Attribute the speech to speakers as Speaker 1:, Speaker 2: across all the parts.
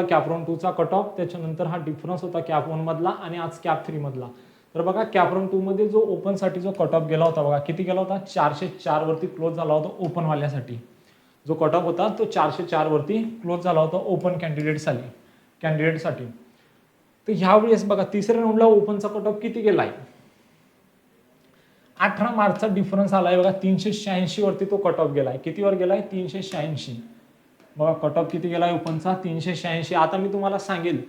Speaker 1: Cap round 2 चा cut off, त्याच्यानंतर हा डिफरन्स होता कॅप 1 मधला आणि आज कॅप 3 मधला. तर बघा कॅप राऊंड 2 मध्ये जो ओपन साठी जो कट ऑफ गेला होता बघा, किती गेला होता, 404 वरती क्लोज झाला होता ओपन वाल्यासाठी. जो कट ऑफ होता तो 404 वरती क्लोज झाला होता ओपन कॅन्डिडेटसाठी. तर ह्यावेळेस बघा तिसऱ्या राऊंडला ओपनचा कट ऑफ किती गेलाय, 18 मार्कचा डिफरन्स आलाय बघा, 386 वरती तो कट ऑफ गेलाय. कितीवर गेलाय, 386. बघा कट ऑफ किती गेलाय ओपनचा, 386. आता मी तुम्हाला सांगेल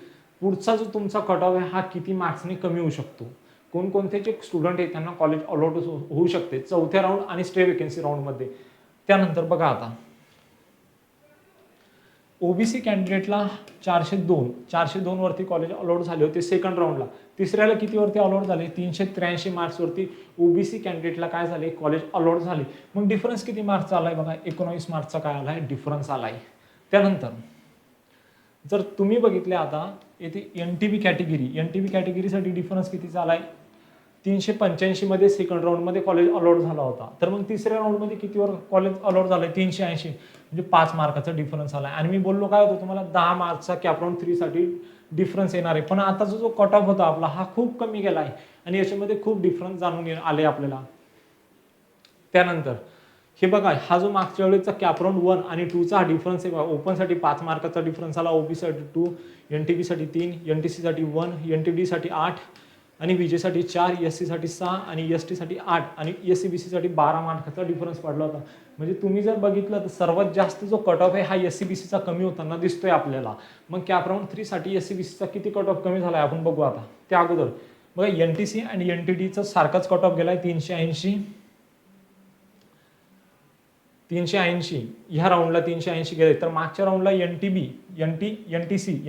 Speaker 1: पुढचा जो तुमचा कट ऑफ आहे हा किती मार्क्सने कमी होऊ शकतो. कोणकोणते जे स्टुडंट आहेत त्यांना कॉलेज अलॉट होऊ शकते चौथ्या राऊंड आणि स्टे वेकेन्सी राऊंड मध्ये. त्यानंतर बघा आता ओबीसी कॅन्डिडेटला 402 वरती कॉलेज अलॉट झाले होते सेकंड राऊंडला. तिसऱ्याला किती वरती अलॉट झाले, 383 मार्क्स वरती ओबीसी कॅन्डिडेटला काय झाले, कॉलेज अलॉट झाले. मग डिफरन्स किती मार्क्सचा आलाय बघा, 19 मार्क्सचा काय आलाय, डिफरन्स आलाय. त्यानंतर जर तुम्ही बघितले आता येथे एनटीबी कॅटेगरीसाठी डिफरन्स कितीचा आलाय, 385 मध्ये सेकंड राऊंड मध्ये कॉलेज अलॉट झाला होता. तर मग तिसऱ्या राऊंड मध्ये कितीवर कॉलेज अलॉट झालंय, 380, म्हणजे 5 मार्काचा डिफरन्स आलाय. आणि मी बोललो काय होतं तुम्हाला, 10 मार्क्सचा कॅप राऊंड 3 साठी डिफरन्स येणार आहे. पण आता जो कट ऑफ होता आपला हा खूप कमी गेलाय आणि याच्यामध्ये खूप डिफरन्स जाणून आले आपल्याला. त्यानंतर हे बघा, हा जो मागच्या वेळेचा कॅप राऊंड 1 आणि 2 चा डिफरन्स आहे बघा, ओपन साठी 5 मार्काचा डिफरन्स आला, ओबीसी साठी 2, एनटीबी साठी 3, एनटीसी साठी 1, एनटीडी साठी 8 आणि विजे साठी 4, एससी साठी 6 आणि एसटी साठी 8 आणि एससीबीसी साठी 12 मार्काचा डिफरन्स पडला होता. म्हणजे तुम्ही जर बघितलं तर सर्वात जास्त जो कट ऑफ आहे हा एससीबीसीचा कमी होताना दिसतोय आपल्याला. मग कॅप राऊंड 3 साठी एससीबीसीचा किती कट ऑफ कमी झालाय आपण बघू आता. त्या अगोदर बघा एनटीसी आणि एनटीडीचा सारखाच कट ऑफ गेलाय, 380 ह्या राऊंडला 380 गेले. तर मागच्या राऊंडला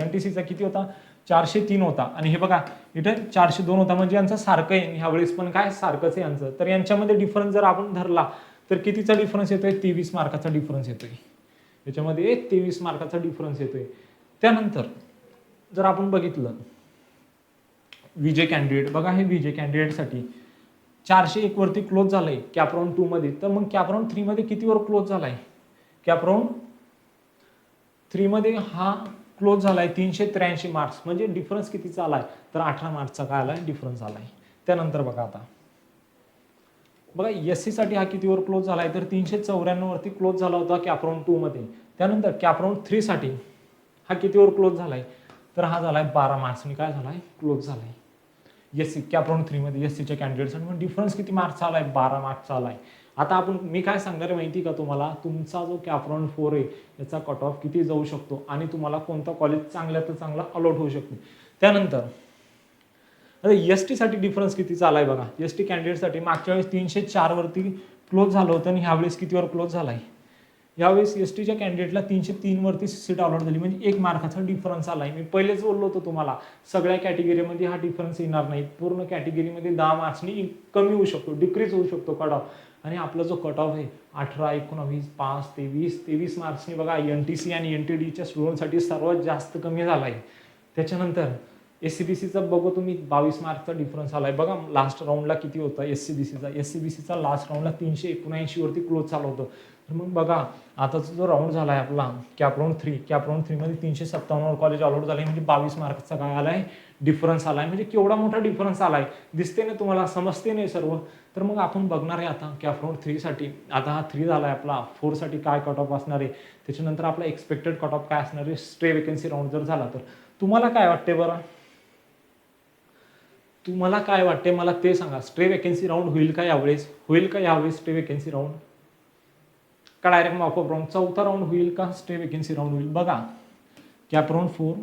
Speaker 1: एनटीसीचा किती होता, 403 होता. आणि हे बघा इथे 402 होता, म्हणजे यांचं सारखं आहे. ह्यावेळेस पण काय सारखंच आहे यांचं. तर यांच्यामध्ये डिफरन्स जर आपण धरला तर कितीचा डिफरन्स येतोय, 23 मार्काचा डिफरन्स येतोय. याच्यामध्ये 23 मार्काचा डिफरन्स येतोय. त्यानंतर जर आपण बघितलं विजय कॅन्डिडेट, बघा हे विजय कॅन्डिडेटसाठी 401 वरती क्लोज झालाय कॅप राऊंड 2 मध्ये. तर मग कॅप राऊंड 3 मध्ये कितीवर क्लोज झालाय, कॅप राऊंड 3 मध्ये हा क्लोज झालाय 383 मार्क्स, म्हणजे डिफरन्स कितीचा आलाय, तर 18 मार्क्सचा काय आलाय, डिफरन्स आलाय. त्यानंतर बघा आता बघा एससी साठी हा कितीवर क्लोज झालाय, तर 394 वरती क्लोज झाला होता कॅप राऊंड 2 मध्ये. त्यानंतर कॅप राऊंड 3 साठी हा कितीवर क्लोज झालाय, तर हा झालाय 12 मार्क्सनी काय झालाय, क्लोज झालाय. एससी कॅप राऊंड 3 मध्ये एससीच्या कॅन्डिडेट्स, मग डिफरन्स किती मार्क्सचा आलाय, 12 मार्क्सचा आलाय. आता आपण मी काय सांगणार माहिती का तुम्हाला, तुमचा जो कॅप राऊंड 4 आहे याचा कट ऑफ किती जाऊ शकतो आणि तुम्हाला कोणता कॉलेज चांगल्या तर चांगला अलॉट होऊ शकतो. त्यानंतर आता एसटी साठी डिफरन्स कितीचा आलाय बघा, एसटी कॅन्डिडेटसाठी मागच्या वेळेस 304 वरती क्लोज झालं होतं आणि ह्यावेळेस कितीवर क्लोज झालाय, यावेळेस एसटीच्या कॅन्डिडेटला 303 वरती सीट अलॉट झाली, म्हणजे 1 मार्काचा डिफरन्स आलाय. मी पहिलेच बोललो होतो तुम्हाला सगळ्या कॅटेगरीमध्ये हा डिफरन्स येणार नाही, पूर्ण कॅटेगरीमध्ये 10 मार्क्सनी कमी होऊ शकतो, डिक्रीज होऊ शकतो कट ऑफ. आणि आपला जो कट ऑफ आहे 18, 19, 5, 23 मार्क्सनी बघा एनटीसी आणि एनटीडीच्या स्टुडंटसाठी सर्वात जास्त कमी झालाय. त्याच्यानंतर एससीबीसीचा बघू तुम्ही 22 मार्कचा डिफरन्स आलाय. बघा लास्ट राऊंडला किती होता एससीबीसीचा लास्ट राऊंडला 379 वरती क्लोज झालं होतं. तर मग बघा आताचा जो राऊंड झालाय आपला कॅप राऊंड 3 मध्ये 357 वर कॉलेज अलॉट झाले, म्हणजे 22 मार्कचा काय आलाय, डिफरन्स आलाय. म्हणजे केवढा मोठा डिफरन्स आलाय, दिसते ना तुम्हाला, समजते नाही सर्व. तर मग आपण बघणार आहे आता कॅप राऊंड 3 साठी. आता हा 3 झालाय आपला, 4 साठी काय कट ऑफ असणार आहे, त्याच्यानंतर आपला एक्सपेक्टेड कट ऑफ काय असणार आहे स्टे वेकेन्सी राऊंड जर झाला तर. तुम्हाला काय वाटते बरं, तुम्हाला काय वाटते मला ते सांगा. स्टे वेकेन्सी राऊंड होईल का यावेळेस, स्टे वेकेन्सी राऊंड का डायरेक्ट मॉकअप राऊंड, चौथा राऊंड होईल का स्टे वेकेन्सी राऊंड होईल. बघा कॅप राऊंड 4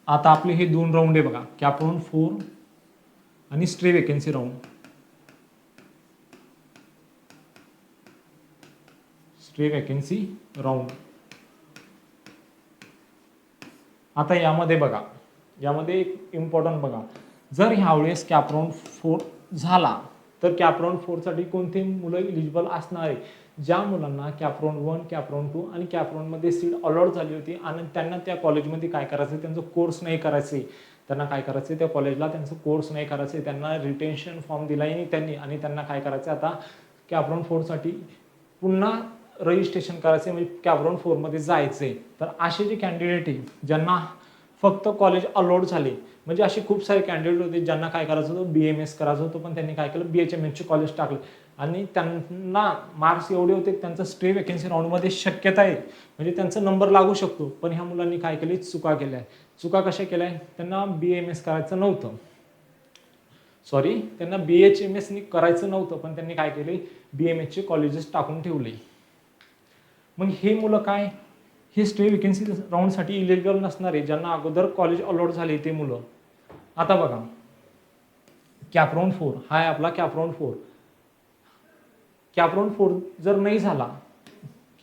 Speaker 1: आता आपले हे 2 राऊंड आहे बघा, कॅप राऊंड 4 आणि stay vacancy round. Stay vacancy round. आता यामध्ये बघा, यामध्ये एक इम्पॉर्टंट बघा, जर ह्यावेळेस कॅप राऊंड 4 झाला तर कॅप राऊंड 4 साठी कोणते मुलं इलिजिबल असणार आहे, ज्या मुलांना कॅप राऊंड 1, कॅप राऊंड 2 आणि कॅप राऊंड मध्ये सीट अलॉट झाली होती आणि त्यांना त्या कॉलेजमध्ये काय करायचं, त्यांचा कोर्स नाही करायचे, त्यांना काय करायचं, त्या कॉलेजला त्यांचं कोर्स नाही करायचं, त्यांना रिटेन्शन फॉर्म दिलाय त्यांनी, आणि त्यांना काय करायचं आता कॅपराऊंड 4साठी पुन्हा रजिस्ट्रेशन करायचं, म्हणजे कॅपराऊंड 4मध्ये जायचंय. तर असे जे कॅन्डिडेट आहे ज्यांना फक्त कॉलेज अलाउड झाले, म्हणजे असे खूप सारे कॅन्डिडेट होते ज्यांना काय करायचं होतं, BMS करायचं होतं, पण त्यांनी काय केलं, BHMS कॉलेज टाकलं, आणि त्यांना मार्क्स एवढे होते की त्यांचं स्टे वेकेन्सी राऊंडमध्ये शक्यता आहे, म्हणजे त्यांचा नंबर लागू शकतो. पण ह्या मुलांनी काय केली, चुका केल्या. चुका कशा केल्या, त्यांना BMS करायचं नव्हतं, सॉरी त्यांना BHMS करायचं नव्हतं, पण त्यांनी काय केले, BMS कॉलेजेस टाकून ठेवले. मग हे मुलं काय, हे स्टे वेकेन्सी राऊंडसाठी इलिजिबल नसणारे, ज्यांना अगोदर कॉलेज अलाउड झाले ते मुलं. आता बघा, कॅपराऊंड 4 हा आहे आपला कॅपराऊंड 4. कॅपराऊंड 4 जर नाही झाला,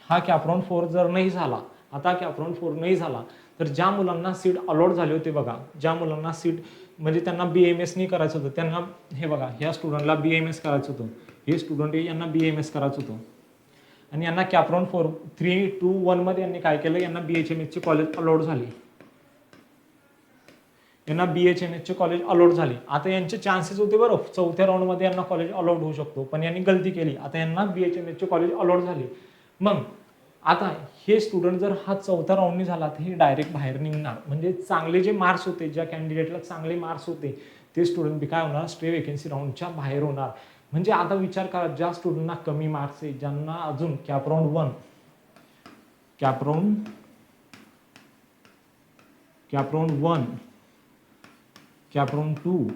Speaker 1: हा कॅपराऊंड 4 जर नाही झाला, आता कॅपराऊंड 4 नाही झाला, तर ज्या मुलांना सीट अलॉट झाले होते बघा, ज्या मुलांना सीट म्हणजे त्यांना BMS नाही करायचं होतं, त्यांना हे बघा, ह्या स्टुडंटला BMS करायचं होतं, हे स्टुडंट यांना BMS करायचं होतं, आणि यांना कॅपराऊंड 4 3, 2, 1 मध्ये यांनी काय केलं, यांना BHMS कॉलेज अलॉट झाली, यांना BHMS कॉलेज अलॉट झाले. आता यांचे चान्सेस होते बरं, 4थ्या राऊंडमध्ये यांना कॉलेज अलॉट होऊ शकतो, पण यांनी गलती केली, आता यांना BHMS कॉलेज अलॉट झाले. मग आता हे स्टुडंट जर हा 4था राऊंडनी झाला, तर हे डायरेक्ट बाहेर निघणार, म्हणजे चांगले जे मार्क्स होते, ज्या कॅन्डिडेटला चांगले मार्क्स होते ते स्टुडंट बी काय होणार, स्टे वेकेन्सी राऊंडच्या बाहेर होणार. म्हणजे आता विचार करा, ज्या स्टुडंटना कमी मार्क्स आहे, ज्यांना अजून कॅपराऊंड 1, कॅपराऊंड 1, कॅपराऊंड 2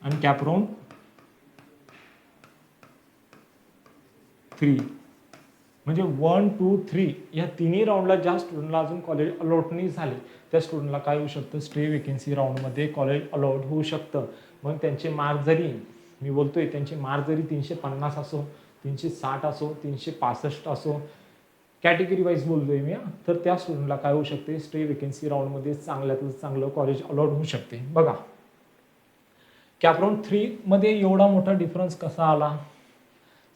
Speaker 1: आणि कॅपराऊंड 3, म्हणजे 1, 2, 3 या तिन्ही राऊंडला ज्या स्टुडंटला अजून कॉलेज अलॉट नाही झाले, त्या स्टुडंटला काय होऊ शकतं, स्टे वेकेन्सी राऊंडमध्ये कॉलेज अलॉट होऊ शकतं. मग त्यांचे मार्क जरी, मी बोलतोय त्यांचे मार्क जरी 350 असो, 360 असो, 365 असो, कॅटेगरी वाईज बोलतोय मी, तर त्या स्टुडंटला काय होऊ शकते, स्टे वेकेन्सी राऊंडमध्ये चांगल्यातलं चांगलं कॉलेज अलॉट होऊ शकते. बघा, कॅपराऊंड 3 मध्ये एवढा मोठा डिफरन्स कसा आला,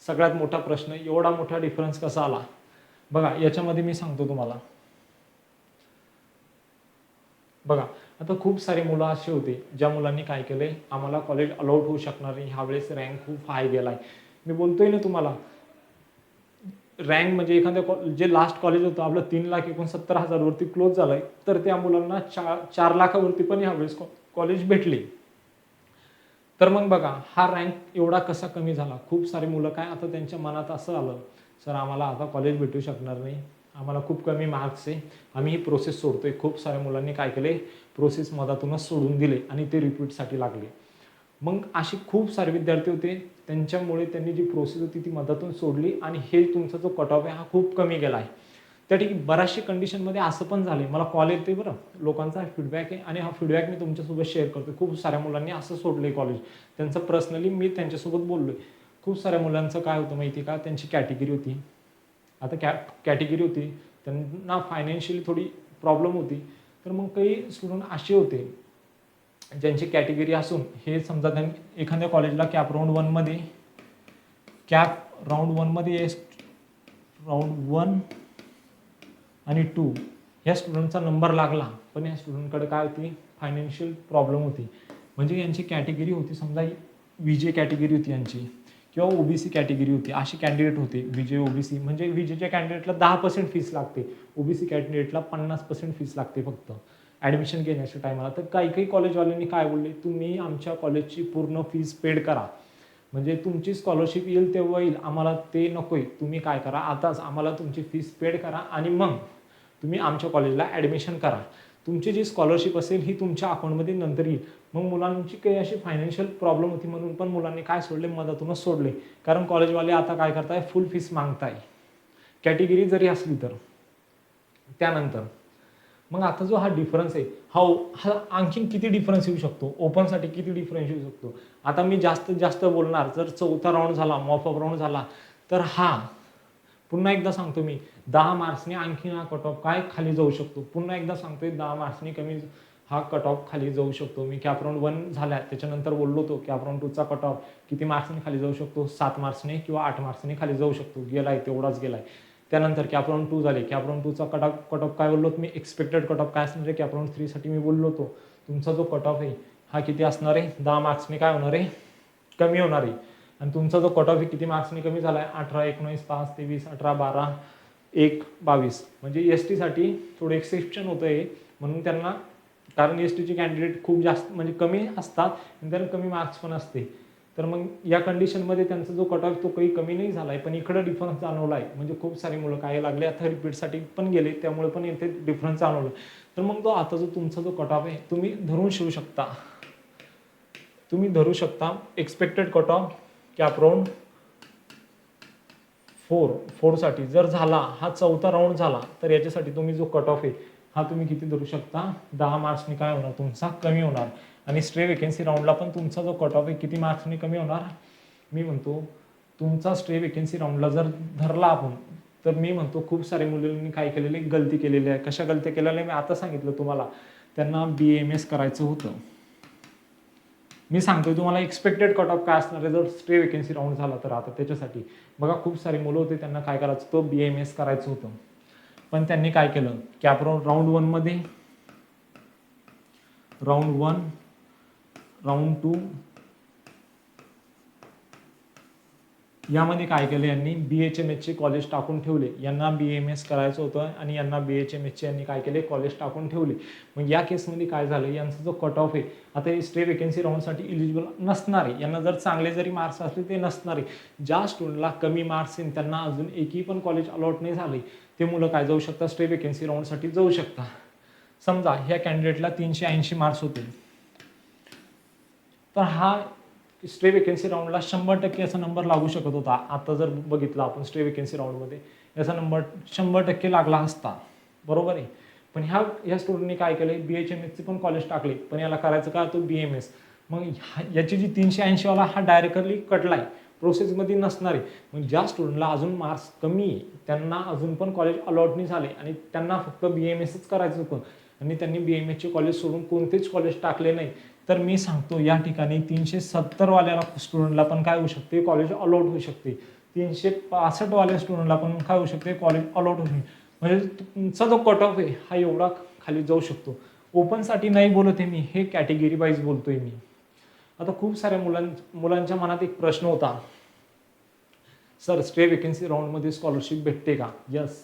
Speaker 1: सगळ्यात मोठा प्रश्न, एवढा मोठा डिफरन्स कसा आला. बघा, याच्यामध्ये मी सांगतो तुम्हाला. बघा, आता खूप सारे मुलं असे होते ज्या मुलांनी काय केलंय, आम्हाला कॉलेज अलाउड होऊ शकणार नाही, ह्यावेळेस रँक खूप हाय गेलाय. मी बोलतोय ना तुम्हाला, रँक म्हणजे एखाद्या जे लास्ट कॉलेज होतं आपलं 3,69,000 वरती क्लोज झालंय, तर त्या मुलांना 4 लाखावरती पण ह्यावेळेस कॉलेज भेटले. तर मग बघा, हा रँक एवढा कसा कमी झाला. खूप सारे मुलं काय, आता त्यांच्या मनात असं आलं, सर आम्हाला आता कॉलेज भेटू शकणार नाही, आम्हाला खूप कमी मार्क्स आहे, आम्ही ही प्रोसेस सोडतोय. खूप साऱ्या मुलांनी काय केले, प्रोसेस मधातूनच सोडून दिले आणि ते रिपीटसाठी लागले. मग असे खूप सारे विद्यार्थी होते, त्यांच्यामुळे त्यांनी जी प्रोसेस होती ती मधातून सोडली, आणि हे तुमचा जो कट ऑफ आहे हा खूप कमी गेला आहे. त्या ठिकाणी बऱ्याचशा कंडिशनमध्ये असं पण झाले, मला कॉल येते बरं, लोकांचा फीडबॅक आहे, आणि हा फीडबॅक मी तुमच्यासोबत शेअर करतो. खूप साऱ्या मुलांनी असं सोडलं कॉलेज, त्यांचं पर्सनली मी त्यांच्यासोबत बोललोय. खूप साऱ्या मुलांचं काय होतं माहिती का, त्यांची कॅटेगरी होती, आता कॅटेगरी होती, त्यांना फायनान्शियली थोडी प्रॉब्लेम होती. तर मग काही स्टुडंट असे होते ज्यांची कॅटेगरी असून, हे समजा त्यांनी एखाद्या कॉलेजला कॅपराऊंड 1 मध्ये राऊंड 1 आणि 2 ह्या स्टुडंटचा नंबर लागला, पण या स्टुडंटकडे काय होती, फायनान्शियल प्रॉब्लेम होती. म्हणजे यांची कॅटेगरी होती, समजा VJ कॅटेगरी होती यांची, किंवा OBC कॅटेगरी होती. असे कॅन्डिडेट होते VJ OBC, म्हणजे VJच्या कॅन्डिडेटला 10% फीस लागते, OBC कॅन्डिडेटला 50% फीस लागते फक्त ॲडमिशन घेण्याच्या टायमाला. तर काही कॉलेजवाल्यांनी काय बोलले, तुम्ही आमच्या कॉलेजची पूर्ण फीस पेड करा, म्हणजे तुमची स्कॉलरशिप येईल तेव्हा येईल, आम्हाला ते नकोय, तुम्ही काय करा, आताच आम्हाला तुमची फीस पेड करा आणि मग तुम्ही आमच्या कॉलेजला ॲडमिशन करा. तुमची जी स्कॉलरशिप असेल ही तुमच्या अकाउंटमध्ये नंतर येईल. मग मुलांची काही अशी फायनान्शियल प्रॉब्लेम होती, म्हणून पण मुलांनी काय सोडले, मधातूनच सोडले. कारण कॉलेजवाले आता काय करताय, फुल फीस मागताय, कॅटेगरी जरी असली तर. त्यानंतर मग आता जो हा डिफरन्स आहे, हा आणखीन किती डिफरन्स येऊ शकतो, ओपनसाठी किती डिफरन्स येऊ शकतो. आता मी जास्तीत जास्त बोलणार, जर 4था राऊंड झाला, मॉपअप राऊंड झाला, तर हा पुन्हा एकदा सांगतो मी, 10 मार्क्सने आणखी हा कट ऑफ काय खाली जाऊ शकतो. पुन्हा एकदा सांगतोय, 10 मार्क्सने कमी हा कट ऑफ खाली जाऊ शकतो. मी कॅपराऊंड 1 झाल्या त्याच्यानंतर बोललो होतो, कॅपराऊंड 2चा कट ऑफ किती मार्क्सने खाली जाऊ शकतो, 7 मार्क्सने किंवा 8 मार्क्सने खाली जाऊ शकतो. गेलाय तेवढाच गेलाय. त्यानंतर कॅप राऊंड 2 झाले. कॅप राऊंड 2चा कट ऑफ काय बोललो मी, एक्सपेक्टेड कट ऑफ काय असणार आहे कॅप राऊंड 3 साठी मी बोललो होतो. तुमचा जो कट ऑफ आहे हा किती असणार आहे, 10 मार्क्सने काय होणार आहे, कमी होणार आहे. आणि तुमचा जो कट ऑफ आहे किती मार्क्सने कमी झाला आहे, 18, 19, 5, 23, 18, 12, 1, 22. म्हणजे ST साठी थोडं एक्सेप्शन होतं आहे, म्हणून त्यांना, कारण STचे कॅन्डिडेट खूप जास्त म्हणजे कमी असतात आणि त्यांना कमी मार्क्स पण असते. तर मग या कंडिशनमध्ये त्यांचा जो कट ऑफ तो काही कमी नाही झाला आहे, पण इकडं डिफरन्स जाणवला आहे. म्हणजे खूप सारी मुलं काय लागले आता रिपीटसाठी पण गेले, त्यामुळे पण इथे डिफरन्स जाणवलं. तर मग तो आता जो तुमचा जो कट ऑफ आहे तुम्ही धरून धरू शकता expected cut off cap round 4 साठी जर झाला, हा 4था राऊंड झाला, तर याच्यासाठी तुम्ही जो कट ऑफ आहे हा तुम्ही किती धरू शकता, 10 मार्क्सने काय होणार तुमचा कमी होणार. आणि स्ट्रे वेकेन्सी राऊंडला पण तुमचा जो कट ऑफ आहे किती मार्क्सने कमी होणार, मी म्हणतो तुमचा स्ट्रे वेकेन्सी राऊंडला जर धरला आपण, तर मी म्हणतो खूप सारे मुलांनी काय केलेले, गलती केलेली आहे. कशा गलती केलेल्या मी आता सांगितलं तुम्हाला, त्यांना BAMS करायचं होतं. मी सांगतोय तुम्हाला एक्सपेक्टेड कट ऑफ काय असणार आहे जर स्ट्रे वेकेन्सी राऊंड झाला तर. आता त्याच्यासाठी बघा खूप सारी मुलं होते त्यांना काय करायचं होतं, BAMS करायचं होतं. पण त्यांनी काय केलं, कॅप राऊंड 1 मध्ये, राऊंड 1, राऊंड 2 यामध्ये काय केलं, यांनी BHMSचे कॉलेज टाकून ठेवले. यांना BAMS करायचं होतं आणि यांना BHMSचे यांनी काय केले, कॉलेज टाकून ठेवले. मग या केसमध्ये काय झालं, यांचा जो कट ऑफ आहे आता स्ट्रे वेकेन्सी राऊंडसाठी इलिजिबल नसणार आहे. यांना जर चांगले जरी मार्क्स असले ते नसणार आहे. ज्या स्टुडंटला कमी मार्क्स आहेत त्यांना अजून एकही पण कॉलेज अलॉट नाही झाले, ते मुलं काय जाऊ शकतात, स्ट्रे वेकेन्सी राऊंडसाठी जाऊ शकतात. समजा ह्या कॅन्डिडेटला 380 मार्क्स होते, तर हा स्ट्रे वेकेन्सी राऊंडला 100% असा नंबर लागू शकत होता. आता जर बघितलं आपण स्ट्रे वेकेन्सी राऊंडमध्ये याचा नंबर 100% लागला असता, बरोबर आहे. पण ह्या स्टुडंटने काय केले, BHMSचे पण कॉलेज टाकले, पण याला करायचं का, तो BMS. मग याची जी 380 वाला हा डायरेक्टली कटलाय, प्रोसेसमध्ये नसणार आहे. मग ज्या स्टुडंटला अजून मार्क्स कमी आहे त्यांना अजून पण कॉलेज अलॉट नाही झाले आणि त्यांना फक्त BMSच करायचं होतं आणि त्यांनी BMSचे कॉलेज सोडून कोणतेच कॉलेज टाकले नाही, तर मी सांगतो या ठिकाणी 370 वाल्याला स्टुडंटला पण काय होऊ शकते, कॉलेज अलॉट होऊ शकते. 365 वाल्या स्टुडंटला पण काय होऊ शकते, कॉलेज अलॉट होऊ शकते. म्हणजे तुमचा जो कट ऑफ आहे हा एवढा खाली जाऊ शकतो. ओपनसाठी नाही बोलत आहे मी, हे कॅटेगरी वाईज बोलतोय मी. आता खूप साऱ्या मुलांच्या मनात एक प्रश्न होता, सर स्ट्रे वेकेन्सी राऊंडमध्ये स्कॉलरशिप भेटते का. यस,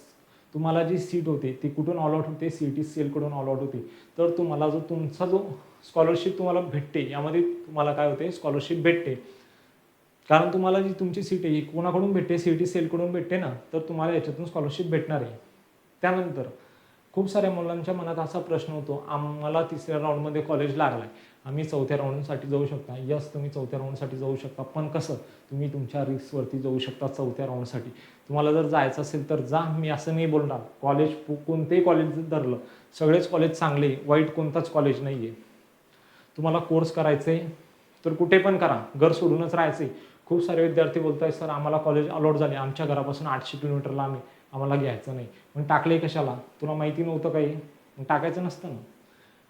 Speaker 1: तुम्हाला जी सीट होते ती कुठून अलॉट होते, CET सेलकडून अलॉट होते. तर तुम्हाला तुमचा जो स्कॉलरशिप तुम्हाला भेटते यामध्ये तुम्हाला काय होते, स्कॉलरशिप भेटते. कारण तुम्हाला जी तुमची सीट आहे कोणाकडून भेटते, CET सेलकडून भेटते ना, तर तुम्हाला याच्यातून स्कॉलरशिप भेटणार आहे. त्यानंतर खूप साऱ्या मुलांच्या मनात असा प्रश्न होतो, आम्हाला 3ऱ्या राऊंडमध्ये कॉलेज लागलाय, आम्ही 4थ्या राऊंडसाठी जाऊ शकता. यस, तुम्ही 4थ्या राऊंडसाठी जाऊ शकता, पण कसं, तुम्ही तुमच्या रिस्कवरती जाऊ शकता 4थ्या राऊंडसाठी. तुम्हाला जर जायचं असेल तर जा, मी असं नाही बोलणार. कॉलेज कोणतेही कॉलेज धरलं, सगळेच कॉलेज चांगले, वाईट कोणताच कॉलेज नाही आहे. तुम्हाला कोर्स करायचे तर कुठे पण करा, घर सोडूनच राहायचे. खूप सारे विद्यार्थी बोलत आहेत, सर आम्हाला कॉलेज अलॉट झाले, आमच्या घरापासून 800 किलोमीटर लांब आहे, आम्हाला घ्यायचं नाही. मग टाकले कशाला, तुला माहिती नव्हतं काही, मग टाकायचं नसतं ना.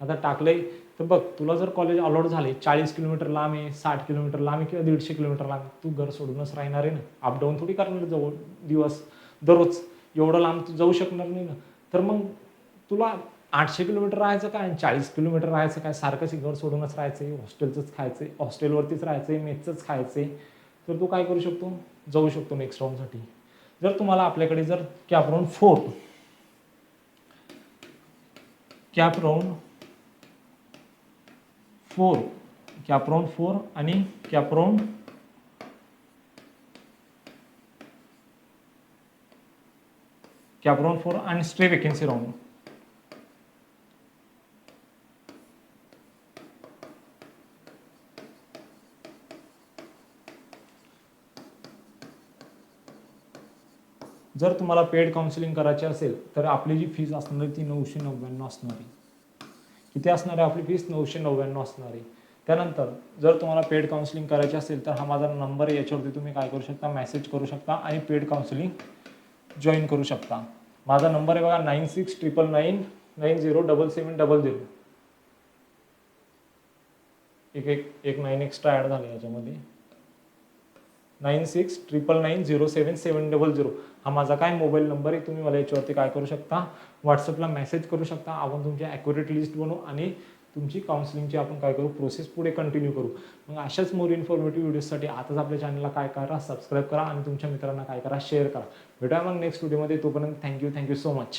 Speaker 1: आता टाकले तर बघ, तुला जर कॉलेज अलॉट झाले, 40 किलोमीटर लांब आहे, 60 किलोमीटर लांब आहे किंवा 150 किलोमीटर लांब आहे, तू घर सोडूनच राहणार आहे ना. अपडाऊन थोडी करणार जवळ दिवस दररोज, एवढं लांब तू जाऊ शकणार नाही ना. तर मग तुला 800 किलोमीटर राहायचं काय आणि 40 किलोमीटर राहायचं काय, सारखंच घर सोडूनच राहायचं आहे, हॉस्टेलचंच खायचं आहे, हॉस्टेलवरतीच राहायचं आहे, मेसचंच खायचं आहे. तर तू काय करू शकतो, जाऊ शकतो नेक्स्ट राऊंडसाठी. जर तुम्हाला आपल्याकडे जर कॅप राऊंड 4 आणि कॅप राऊंड 4 आणि स्ट्रे वेकेन्सी राऊंड, जर तुम्हाला पेड काउन्सिलिंग करायची असेल तर आपली जी फीस असणार आहे ती 999 असणार आहे. किती असणार आहे आपली फीस, 999 असणार आहे. त्यानंतर जर तुम्हाला पेड काउन्सिलिंग करायची असेल तर हा माझा नंबर आहे, याच्यावरती तुम्ही काय करू शकता, मेसेज करू शकता आणि पेड काउन्सिलिंग जॉईन करू शकता. माझा नंबर आहे बघा 9699907700. एक 9 एक्स्ट्रा ॲड झाले याच्यामध्ये. 9699907700 हा माझा काय मोबाईल नंबर आहे. तुम्ही मला याच्यावरती काय करू शकता, व्हॉट्सअपला मेसेज करू शकता. आपण तुमची ॲक्युरेट लिस्ट बनवू आणि तुमची काउन्सिलिंगची आपण काय करू, प्रोसेस पुढे कंटिन्यू करू. मग अशाच मोर इन्फॉर्मेटिव्ह व्हिडिओसाठी आताच आपल्या चॅनलला काय करा, सबस्क्राईब करा आणि तुमच्या मित्रांना काय करा, शेअर करा. भेटूया मग नेक्स्ट व्हिडिओमध्ये. तोपर्यंत थँक्यू सो मच.